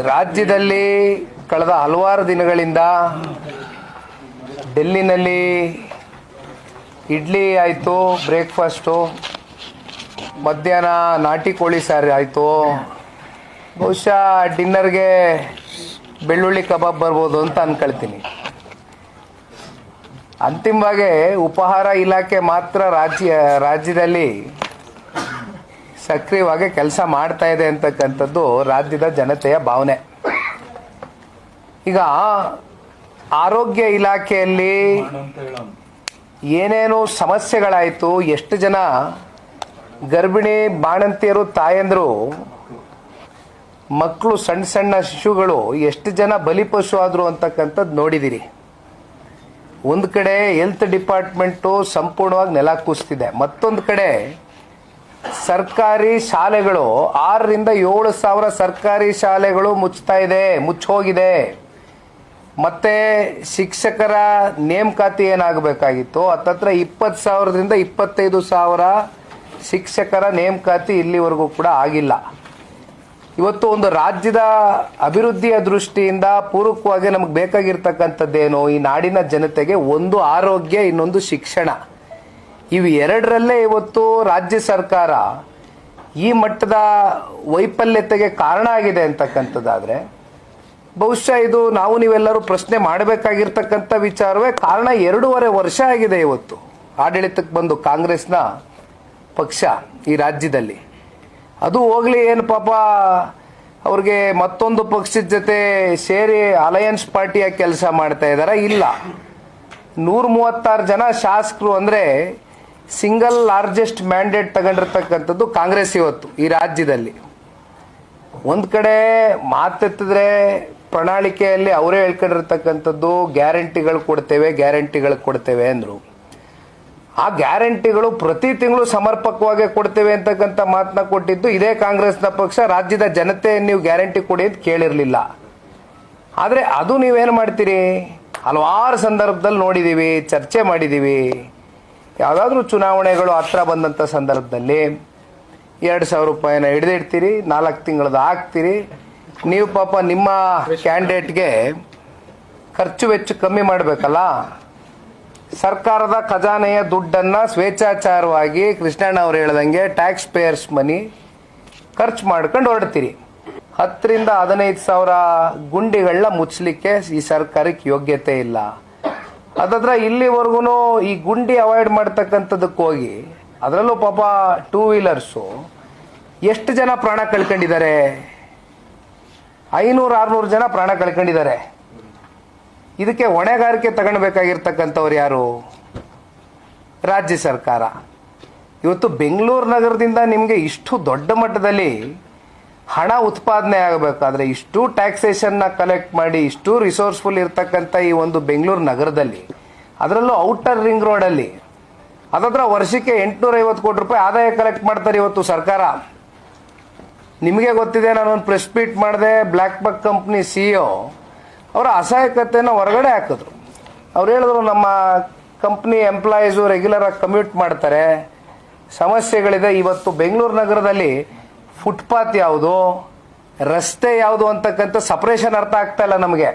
ರಾಜ್ಯದಲ್ಲಿ ಕಳೆದ ಹಲವಾರು ದಿನಗಳಿಂದ ಡೆಲ್ಲಿನಲ್ಲಿ ಇಡ್ಲಿ ಆಯಿತು, ಬ್ರೇಕ್ಫಾಸ್ಟು, ಮಧ್ಯಾಹ್ನ ನಾಟಿ ಕೋಳಿ ಸಾರು ಆಯಿತು, ಬಹುಶಃ ಡಿನ್ನರ್ಗೆ ಬೆಳ್ಳುಳ್ಳಿ ಕಬಾಬ್ ಬರ್ಬೋದು ಅಂತ ಅಂದ್ಕೊಳ್ತೀನಿ. ಅಂತಿಮವಾಗಿ ಉಪಹಾರ ಇಲಾಖೆ ಮಾತ್ರ ರಾಜ್ಯದಲ್ಲಿ ಸಕ್ರಿಯವಾಗಿ ಕೆಲಸ ಮಾಡ್ತಾ ಇದೆ ಅಂತಕ್ಕಂಥದ್ದು ರಾಜ್ಯದ ಜನತೆಯ ಭಾವನೆ. ಈಗ ಆರೋಗ್ಯ ಇಲಾಖೆಯಲ್ಲಿ ಏನೇನು ಸಮಸ್ಯೆಗಳಾಯಿತು, ಎಷ್ಟು ಜನ ಗರ್ಭಿಣಿ ಬಾಣಂತಿಯರು, ತಾಯಂದರು, ಮಕ್ಕಳು, ಸಣ್ಣ ಸಣ್ಣ ಶಿಶುಗಳು ಎಷ್ಟು ಜನ ಬಲಿಪಶು ಆದರು ಅಂತಕ್ಕಂಥದ್ದು ನೋಡಿದಿರಿ. ಒಂದು ಕಡೆ ಹೆಲ್ತ್ ಡಿಪಾರ್ಟ್ಮೆಂಟು ಸಂಪೂರ್ಣವಾಗಿ ನೆಲ ಕೂಸ್ತಿದೆ, ಮತ್ತೊಂದು ಕಡೆ ಸರ್ಕಾರಿ ಶಾಲೆಗಳು 6 ರಿಂದ 7 ಸಾವಿರ ಸರ್ಕಾರಿ ಶಾಲೆಗಳು ಮುಚ್ಚೋಗಿದೆ. ಮತ್ತೆ ಶಿಕ್ಷಕರ ನೇಮಕಾತಿ ಏನಾಗಬೇಕಾಗಿತ್ತು, ಹತ್ತತ್ರ 20 ಸಾವಿರದಿಂದ 25 ಸಾವಿರ ಶಿಕ್ಷಕರ ನೇಮಕಾತಿ ಇಲ್ಲಿವರೆಗೂ ಕೂಡ ಆಗಿಲ್ಲ. ಇವತ್ತು ಒಂದು ರಾಜ್ಯದ ಅಭಿವೃದ್ಧಿಯ ದೃಷ್ಟಿಯಿಂದ ಪೂರಕವಾಗಿ ನಮಗೆ ಬೇಕಾಗಿರ್ತಕ್ಕಂಥದ್ದೇನು, ಈ ನಾಡಿನ ಜನತೆಗೆ ಒಂದು ಆರೋಗ್ಯ, ಇನ್ನೊಂದು ಶಿಕ್ಷಣ. ಇವು ಎರಡರಲ್ಲೇ ಇವತ್ತು ರಾಜ್ಯ ಸರ್ಕಾರ ಈ ಮಟ್ಟದ ವೈಫಲ್ಯತೆಗೆ ಕಾರಣ ಆಗಿದೆ ಅಂತಕ್ಕಂಥದ್ದಾದರೆ ಬಹುಶಃ ಇದು ನಾವು ನೀವೆಲ್ಲರೂ ಪ್ರಶ್ನೆ ಮಾಡಬೇಕಾಗಿರ್ತಕ್ಕಂಥ ವಿಚಾರವೇ. ಕಾರಣ 2.5 ವರ್ಷ ಆಗಿದೆ ಇವತ್ತು ಆಡಳಿತಕ್ಕೆ ಬಂದು ಕಾಂಗ್ರೆಸ್ನ ಪಕ್ಷ ಈ ರಾಜ್ಯದಲ್ಲಿ. ಅದು ಹೋಗ್ಲಿ, ಏನು ಪಾಪ ಅವ್ರಿಗೆ ಮತ್ತೊಂದು ಪಕ್ಷದ ಜೊತೆ ಸೇರಿ ಅಲಯನ್ಸ್ ಪಾರ್ಟಿಯ ಕೆಲಸ ಮಾಡ್ತಾ ಇದಾರ? ಇಲ್ಲ. 136 ಜನ ಶಾಸಕರು ಅಂದರೆ ಸಿಂಗಲ್ ಲಾರ್ಜೆಸ್ಟ್ ಮ್ಯಾಂಡೇಟ್ ತಗೊಂಡಿರ್ತಕ್ಕಂಥದ್ದು ಕಾಂಗ್ರೆಸ್ ಇವತ್ತು ಈ ರಾಜ್ಯದಲ್ಲಿ. ಒಂದು ಕಡೆ ಮಾತೆತ್ತಿದ್ರೆ ಪ್ರಣಾಳಿಕೆಯಲ್ಲಿ ಅವರೇ ಹೇಳ್ಕೊಂಡಿರ್ತಕ್ಕಂಥದ್ದು ಗ್ಯಾರಂಟಿಗಳು ಕೊಡ್ತೇವೆ ಅಂದರು. ಆ ಗ್ಯಾರಂಟಿಗಳು ಪ್ರತಿ ತಿಂಗಳು ಸಮರ್ಪಕವಾಗಿ ಕೊಡ್ತೇವೆ ಅಂತಕ್ಕಂಥ ಮಾತನ್ನ ಕೊಟ್ಟಿದ್ದು ಇದೇ ಕಾಂಗ್ರೆಸ್ನ ಪಕ್ಷ. ರಾಜ್ಯದ ಜನತೆ ನೀವು ಗ್ಯಾರಂಟಿ ಕೊಡಿ ಅಂತ ಕೇಳಿರಲಿಲ್ಲ. ಆದರೆ ಅದು ನೀವೇನು ಮಾಡ್ತೀರಿ, ಹಲವಾರು ಸಂದರ್ಭದಲ್ಲಿ ನೋಡಿದ್ದೀವಿ, ಚರ್ಚೆ ಮಾಡಿದ್ದೀವಿ. ಯಾವುದಾದ್ರೂ ಚುನಾವಣೆಗಳು ಹತ್ರ ಬಂದಂಥ ಸಂದರ್ಭದಲ್ಲಿ 2,000 ರೂಪಾಯಿನ ಹಿಡಿದಿಡ್ತೀರಿ, 4 ತಿಂಗಳದ್ದು ಹಾಕ್ತೀರಿ. ನೀವು ಪಾಪ ನಿಮ್ಮ ಕ್ಯಾಂಡಿಡೇಟ್ಗೆ ಖರ್ಚು ವೆಚ್ಚ ಕಮ್ಮಿ ಮಾಡಬೇಕಲ್ಲ, ಸರ್ಕಾರದ ಖಜಾನೆಯ ದುಡ್ಡನ್ನು ಸ್ವೇಚ್ಛಾಚಾರವಾಗಿ ಕೃಷ್ಣಣ್ಣ ಅವರು ಹೇಳ್ದಂಗೆ ಟ್ಯಾಕ್ಸ್ ಪೇಯರ್ಸ್ ಮನಿ ಖರ್ಚು ಮಾಡ್ಕೊಂಡು ಹೊರಡ್ತೀರಿ. 10 ರಿಂದ 15 ಸಾವಿರ ಗುಂಡಿಗಳನ್ನ ಮುಚ್ಚಲಿಕ್ಕೆ ಈ ಸರ್ಕಾರಕ್ಕೆ ಯೋಗ್ಯತೆ ಇಲ್ಲ. ಅದಾದ್ರೆ ಇಲ್ಲಿವರೆಗೂ ಈ ಗುಂಡಿ ಅವಾಯ್ಡ್ ಮಾಡ್ತಕ್ಕಂಥದ್ದಕ್ಕೆ ಹೋಗಿ ಅದರಲ್ಲೂ ಪಾಪ 2 ವೀಲರ್ಸು ಎಷ್ಟು ಜನ ಪ್ರಾಣ ಕಳ್ಕೊಂಡಿದ್ದಾರೆ? 500-600 ಜನ ಪ್ರಾಣ ಕಳ್ಕೊಂಡಿದ್ದಾರೆ. ಇದಕ್ಕೆ ಹೊಣೆಗಾರಿಕೆ ತಗೊಳ್ಬೇಕಾಗಿರ್ತಕ್ಕಂಥವ್ರು ಯಾರು? ರಾಜ್ಯ ಸರ್ಕಾರ. ಇವತ್ತು ಬೆಂಗಳೂರು ನಗರದಿಂದ ನಿಮಗೆ ಇಷ್ಟು ದೊಡ್ಡ ಮಟ್ಟದಲ್ಲಿ ಹಣ ಉತ್ಪಾದನೆ ಆಗಬೇಕಾದ್ರೆ, ಇಷ್ಟು ಟ್ಯಾಕ್ಸೇಷನ್ನ ಕಲೆಕ್ಟ್ ಮಾಡಿ, ಇಷ್ಟು ರಿಸೋರ್ಸ್ಫುಲ್ ಇರ್ತಕ್ಕಂಥ ಈ ಒಂದು ಬೆಂಗಳೂರು ನಗರದಲ್ಲಿ, ಅದರಲ್ಲೂ ಔಟರ್ ರಿಂಗ್ ರೋಡಲ್ಲಿ ಅದಾದ್ರೆ ವರ್ಷಕ್ಕೆ 850 ಕೋಟಿ ರೂಪಾಯಿ ಆದಾಯ ಕಲೆಕ್ಟ್ ಮಾಡ್ತಾರೆ ಇವತ್ತು ಸರ್ಕಾರ. ನಿಮಗೆ ಗೊತ್ತಿದೆ, ನಾನೊಂದು ಪ್ರೆಸ್ ಮೀಟ್ ಮಾಡಿದೆ, ಬ್ಲ್ಯಾಕ್ ಬಕ್ ಕಂಪ್ನಿ CEO ಅವರ ಅಸಹಾಯಕತೆಯನ್ನು ಹೊರಗಡೆ ಹಾಕಿದ್ರು. ಅವ್ರು ಹೇಳಿದ್ರು, ನಮ್ಮ ಕಂಪ್ನಿ ಎಂಪ್ಲಾಯೀಸು ರೆಗ್ಯುಲರ್ ಆಗಿ ಕಮ್ಯೂಟ್ ಮಾಡ್ತಾರೆ, ಸಮಸ್ಯೆಗಳಿದೆ. ಇವತ್ತು ಬೆಂಗಳೂರು ನಗರದಲ್ಲಿ ಫುಟ್ಪಾತ್ ಯಾವುದು, ರಸ್ತೆ ಯಾವುದು ಅಂತಕ್ಕಂಥ ಸಪರೇಷನ್ ಅರ್ಥ ಆಗ್ತಾ ಇಲ್ಲ ನಮಗೆ.